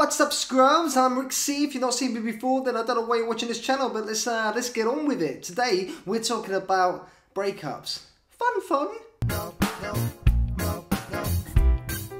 what's up, scrubs? I'm RickC. If you've not seen me before, then I don't know why you're watching this channel, but let's get on with it. Today, we're talking about breakups. Fun. No,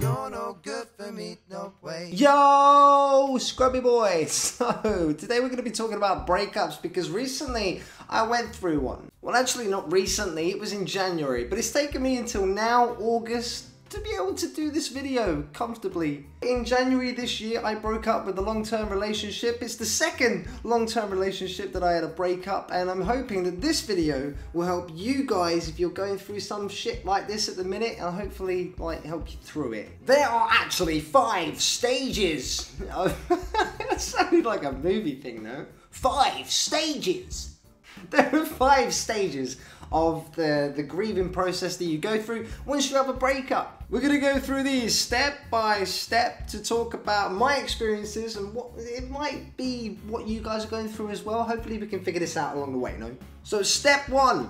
you're no good for me, no way. Yo, scrubby boys. So, today we're going to be talking about breakups because recently I went through one. Well, actually not recently, it was in January, but it's taken me until now, August, to be able to do this video comfortably. In January this year, I broke up with a long-term relationship. It's the second long-term relationship that I had a breakup, and I'm hoping that this video will help you guys if you're going through some shit like this at the minute, and hopefully like help you through it. There are actually 5 stages. That sounded like a movie thing, though. 5 stages. There are 5 stages of the grieving process that you go through once you have a breakup. We're going to go through these step by step to talk about my experiences and what it might be what you guys are going through as well. Hopefully we can figure this out along the way, no? So step 1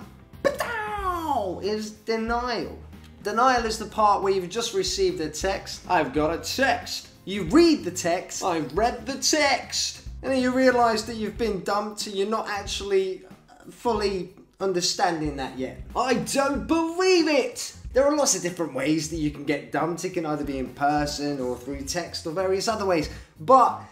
is denial. Denial is the part where you've just received a text. I've got a text. You read the text. I've read the text. And then you realise that you've been dumped and you're not actually fully understanding that yet. I don't believe it! There are lots of different ways that you can get dumped. It can either be in person or through text or various other ways. But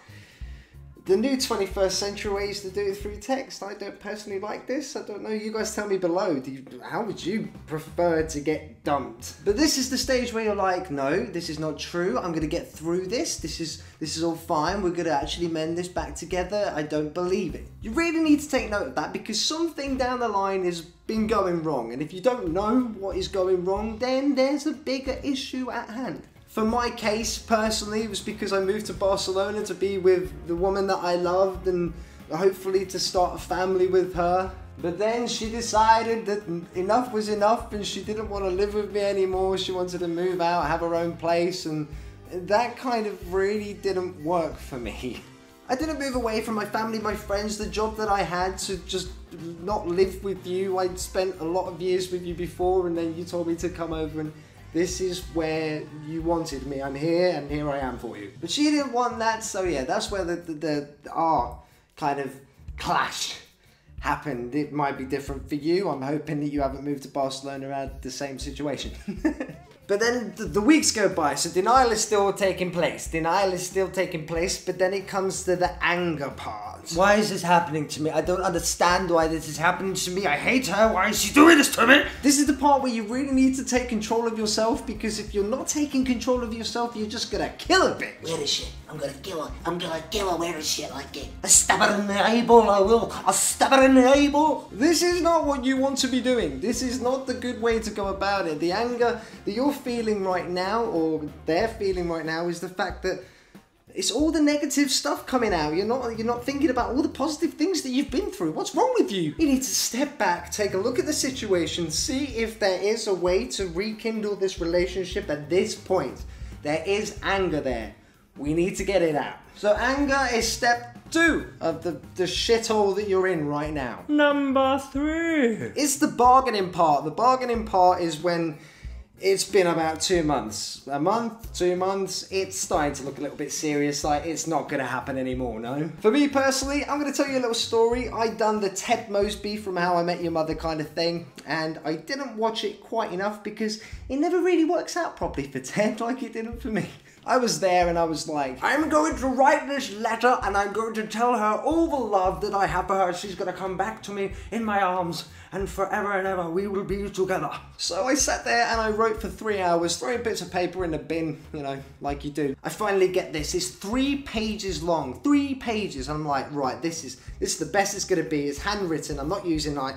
the new 21st century way is to do it through text. I don't personally like this. I don't know. You guys tell me below. How would you prefer to get dumped? But this is the stage where you're like, no, this is not true. I'm going to get through this. This is all fine. We're going to actually mend this back together. I don't believe it. You really need to take note of that because something down the line has been going wrong. And if you don't know what is going wrong, then there's a bigger issue at hand. For my case, personally, it was because I moved to Barcelona to be with the woman that I loved and hopefully to start a family with her. But then she decided that enough was enough and she didn't want to live with me anymore. She wanted to move out, have her own place, and that kind of really didn't work for me. I didn't move away from my family, my friends, the job that I had to just not live with you. I'd spent a lot of years with you before and then you told me to come over and this is where you wanted me. I'm here and here I am for you. But she didn't want that, so yeah, that's where our kind of clash happened. It might be different for you. I'm hoping that you haven't moved to Barcelona and had the same situation. But then the weeks go by, so denial is still taking place. Denial is still taking place, but then it comes to the anger part. Why is this happening to me? I don't understand why this is happening to me. I hate her. Why is she doing this to me? This is the part where you really need to take control of yourself, because if you're not taking control of yourself, you're just gonna kill a bitch. Where is she? I'm gonna kill her. I'm gonna kill her. Where is she? Like it. I stab her in the eyeball, I will. I'll stab her in the eyeball. This is not what you want to be doing. This is not the good way to go about it. The anger that you're feeling right now, or they're feeling right now, is the fact that it's all the negative stuff coming out. You're not thinking about all the positive things that you've been through. What's wrong with you? You need to step back, take a look at the situation, see if there is a way to rekindle this relationship at this point. There is anger there. We need to get it out. So anger is step 2 of the shithole that you're in right now. Number 3. It's the bargaining part. The bargaining part is when it's been about 2 months. A month, 2 months, it's starting to look a little bit serious, like it's not gonna happen anymore, no? For me personally, I'm gonna tell you a little story. I done the Ted Mosby from How I Met Your Mother kind of thing, and I didn't watch it quite enough because it never really works out properly for Ted like it didn't for me. I was there and I was like, I'm going to write this letter and I'm going to tell her all the love that I have for her. She's going to come back to me in my arms and forever and ever we will be together. So I sat there and I wrote for 3 hours, throwing bits of paper in the bin, you know, like you do. I finally get this. It's 3 pages long, 3 pages. I'm like, right, this is the best it's going to be. It's handwritten. I'm not using like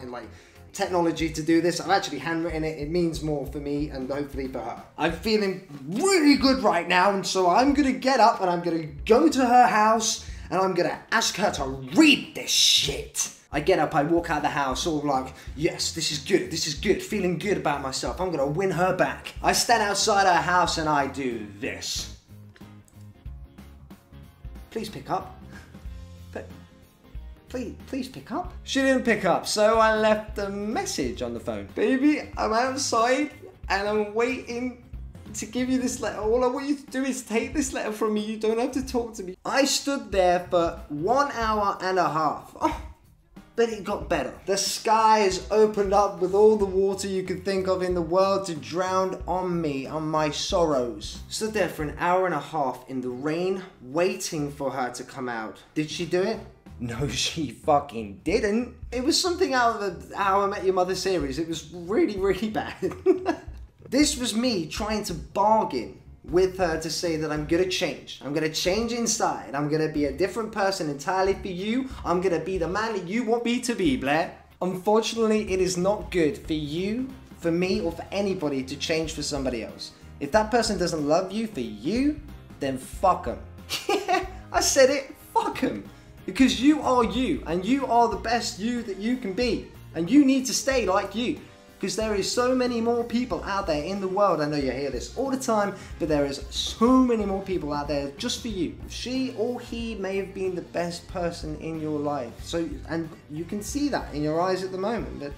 technology to do this. I've actually handwritten it. It means more for me and hopefully for her. I'm feeling really good right now, and so I'm gonna get up and I'm gonna go to her house and I'm gonna ask her to read this shit. I get up, I walk out the house all like, yes, this is good, feeling good about myself. I'm gonna win her back. I stand outside her house and I do this. Please pick up. Please pick up. She didn't pick up, so I left a message on the phone. Baby, I'm outside and I'm waiting to give you this letter. All I want you to do is take this letter from me. You don't have to talk to me. I stood there for 1 hour and a half. Oh, but it got better. The skies opened up with all the water you could think of in the world to drown on me, on my sorrows. Stood there for an hour and a half in the rain, waiting for her to come out. Did she do it? No, she fucking didn't. It was something out of the How I Met Your Mother series. It was really, really bad. This was me trying to bargain with her to say that I'm gonna change. I'm gonna change inside. I'm gonna be a different person entirely for you. I'm gonna be the man that you want me to be, Blair. Unfortunately, it is not good for you, for me, or for anybody to change for somebody else. If that person doesn't love you for you, then fuck them. Yeah, I said it, fuck them. Because you are you, and you are the best you that you can be. And you need to stay like you. Because there is so many more people out there in the world. I know you hear this all the time, but there is so many more people out there just for you. She or he may have been the best person in your life. So, and you can see that in your eyes at the moment, but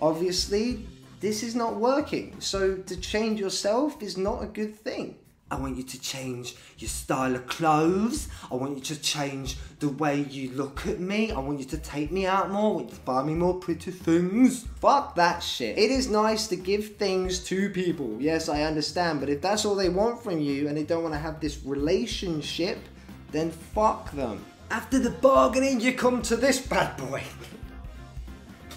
obviously this is not working. So to change yourself is not a good thing. I want you to change your style of clothes. I want you to change the way you look at me. I want you to take me out more. I want you to buy me more pretty things. Fuck that shit. It is nice to give things to people. Yes, I understand. But if that's all they want from you and they don't want to have this relationship, then fuck them. After the bargaining, you come to this bad boy.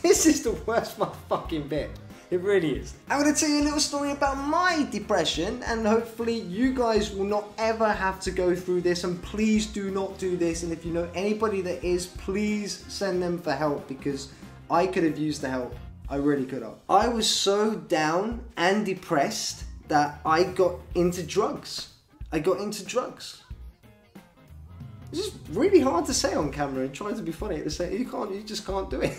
This is the worst motherfucking bit. It really is. I'm going to tell you a little story about my depression, and hopefully you guys will not ever have to go through this, and please do not do this. And if you know anybody that is, please send them for help, because I could have used the help. I really could have. I was so down and depressed that I got into drugs. I got into drugs. It's just really hard to say on camera and trying to be funny at the same. You just can't do it.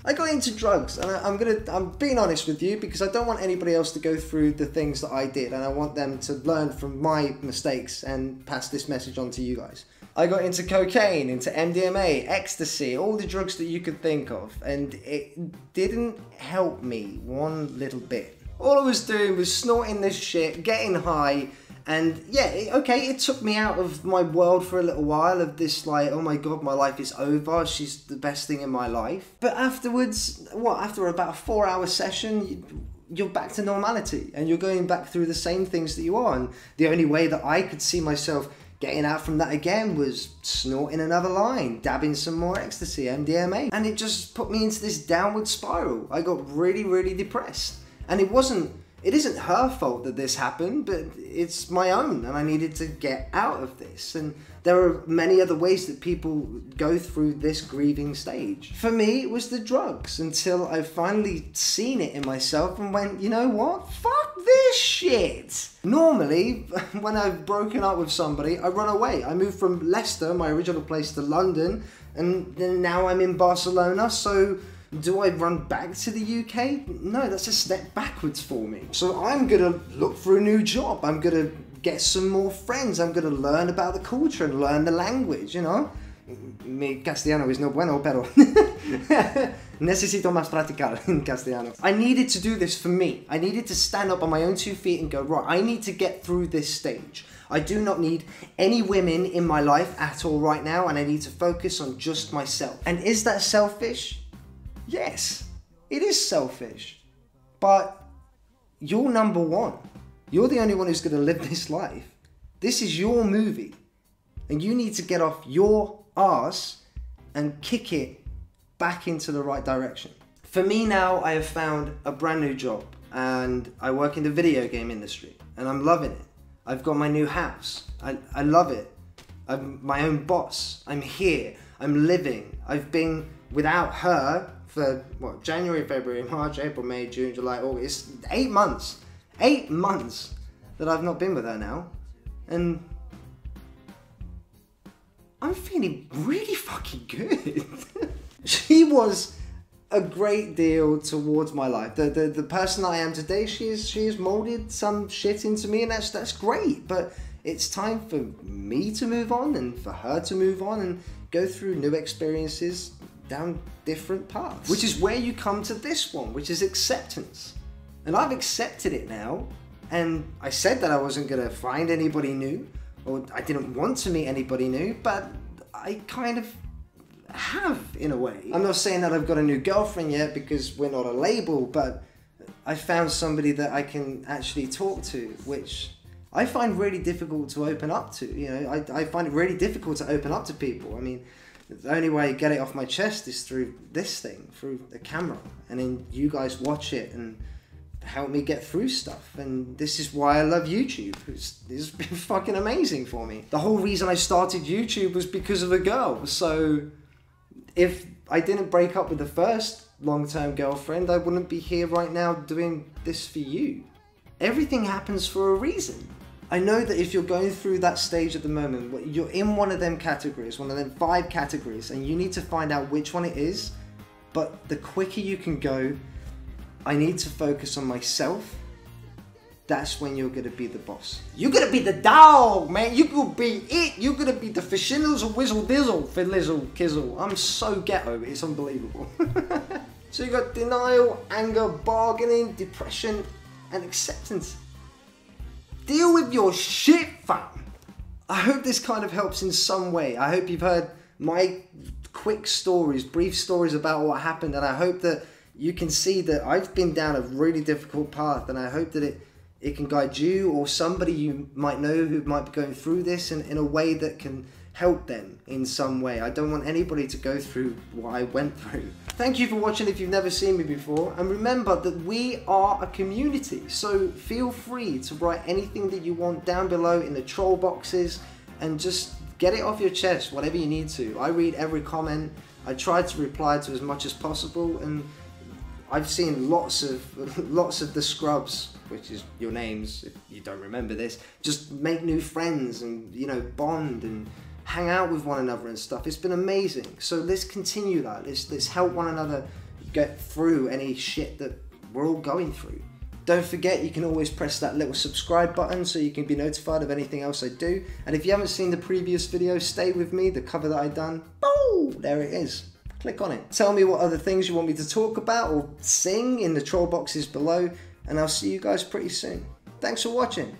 I got into drugs, and I'm being honest with you because I don't want anybody else to go through the things that I did, and I want them to learn from my mistakes and pass this message on to you guys. I got into cocaine, into MDMA, ecstasy, all the drugs that you could think of, and it didn't help me one little bit. All I was doing was snorting this shit, getting high. And yeah, okay, it took me out of my world for a little while of this like, oh my god, my life is over, she's the best thing in my life. But afterwards, after about a 4-hour session, you're back to normality and you're going back through the same things that you are. And the only way that I could see myself getting out from that again was snorting another line, dabbing some more ecstasy, MDMA. And it just put me into this downward spiral. I got really, really depressed. And it isn't her fault that this happened, but it's my own, and I needed to get out of this. And there are many other ways that people go through this grieving stage. For me, it was the drugs, until I finally seen it in myself and went, you know what? Fuck this shit! Normally, when I've broken up with somebody, I run away. I moved from Leicester, my original place, to London, and then now I'm in Barcelona, so do I run back to the UK? No, that's a step backwards for me. So I'm gonna look for a new job. I'm gonna get some more friends. I'm gonna learn about the culture and learn the language, you know? Mi castellano is no bueno, pero necesito más practicar en castellano. I needed to do this for me. I needed to stand up on my own 2 feet and go, right, I need to get through this stage. I do not need any women in my life at all right now, and I need to focus on just myself. And is that selfish? Yes, it is selfish, but you're number one. You're the only one who's going to live this life. This is your movie, and you need to get off your ass and kick it back into the right direction. For me now, I have found a brand new job, and I work in the video game industry, and I'm loving it. I've got my new house. I love it. I'm my own boss. I'm here. I'm living. I've been without her for what, January, February, March, April, May, June, July, August, 8 months. 8 months that I've not been with her now. And I'm feeling really fucking good. She was a great deal towards my life. The person I am today, she has molded some shit into me, and that's great. But it's time for me to move on and for her to move on and go through new experiences down different paths, which is where you come to this one, which is acceptance. And I've accepted it now, And I said that I wasn't gonna find anybody new, or I didn't want to meet anybody new, but I kind of have, in a way. I'm not saying that I've got a new girlfriend yet because we're not a label, but I found somebody that I can actually talk to, which I find really difficult to open up to. You know, I find it really difficult to open up to people. I mean, the only way I get it off my chest is through this thing, through the camera, and then you guys watch it and help me get through stuff. And this is why I love YouTube. It's been fucking amazing for me. The whole reason I started YouTube was because of a girl. So if I didn't break up with the first long-term girlfriend, I wouldn't be here right now doing this for you. Everything happens for a reason. I know that if you're going through that stage at the moment, you're in one of them categories, one of them 5 categories, and you need to find out which one it is, but the quicker you can go, I need to focus on myself, that's when you're gonna be the boss. You're gonna be the dog, man. You're gonna be it. You're gonna be the fishinnles or whizzle dizzle, fiddlizzle, kizzle. I'm so ghetto, it's unbelievable. So you got denial, anger, bargaining, depression, and acceptance. Deal with your shit, fam. I hope this kind of helps in some way. I hope you've heard my quick stories, brief stories about what happened, and I hope that you can see that I've been down a really difficult path, and I hope that it can guide you or somebody you might know who might be going through this in a way that can help them in some way. I don't want anybody to go through what I went through. Thank you for watching if you've never seen me before, and remember that we are a community, so feel free to write anything that you want down below in the troll boxes and just get it off your chest, whatever you need to. I read every comment, I try to reply to as much as possible, and I've seen lots of the scrubs, which is your names if you don't remember this, just make new friends and, you know, bond and hang out with one another and stuff. It's been amazing. So let's continue that. Let's help one another get through any shit that we're all going through. Don't forget, you can always press that little subscribe button so you can be notified of anything else I do. And if you haven't seen the previous video, stay with me, the cover that I done, boom, there it is. Click on it. Tell me what other things you want me to talk about or sing in the troll boxes below, and I'll see you guys pretty soon. Thanks for watching.